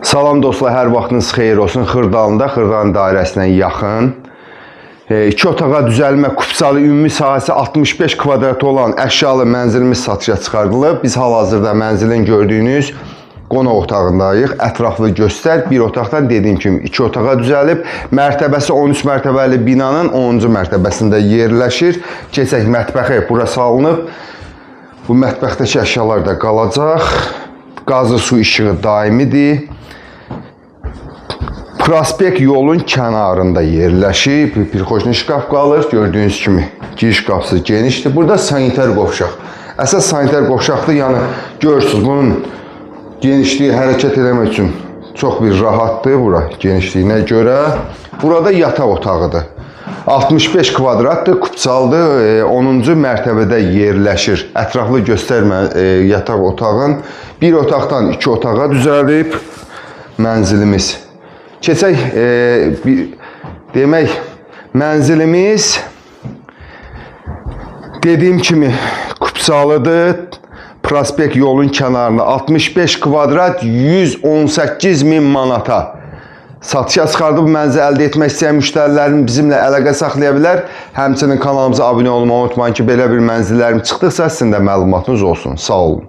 Salam dostlar, hər vaxtınız xeyir olsun. Xırdalında, Xırdalan dairəsinə yaxın 2 otağa düzəlmə kupsalı ümumi sahəsi 65 kvadrat olan əşyalı mənzilimiz satışa çıxardılıb. Biz hal-hazırda mənzilin gördüyünüz qonaq otağındayıq. Ətraflı göstər. Bir otaqdan dediyim kimi 2 otağa düzəlib. Mərtəbəsi 13 mərtəbəli binanın 10-cu mərtəbəsində yerləşir. Keçək mətbəxə bura salınıb. Bu mətbəxdəki əşyalar da qalacaq. Qazlı su işığı daimidir. Prospekt yolun kənarında yerləşib. Bir xoşun şkaf qalır. Gördüyünüz kimi giriş qapısı genişdir. Burada sanitar qovşaq. Əsas sanitar qovşaqdır. Yəni görürsünüz, bunun genişliyi hərəkət eləmək üçün çox bir rahatdır bura genişliyinə görə. Burada yataq otağıdır. 65 kvadratdır, kupsaldır. 10-cu mərtəbədə yerləşir. Ətraflı göstərmə yataq otağın. Bir otaqdan 2 otağa düzəlib mənzilimiz. Keçək, demək, mənzilimiz dediyim kimi kupsalıdır. Prospekt yolun kənarında 65 kvadrat 118.000 manata satışa çıxardıb mənzil əldə etmək istəyən müştərilərin bizimlə əlaqə saxlaya bilər. Həmçinin kanalımıza abunə olmağı unutmayın ki, belə bir mənzillərim çıxdıqsa sizin də məlumatınız olsun. Sağ olun.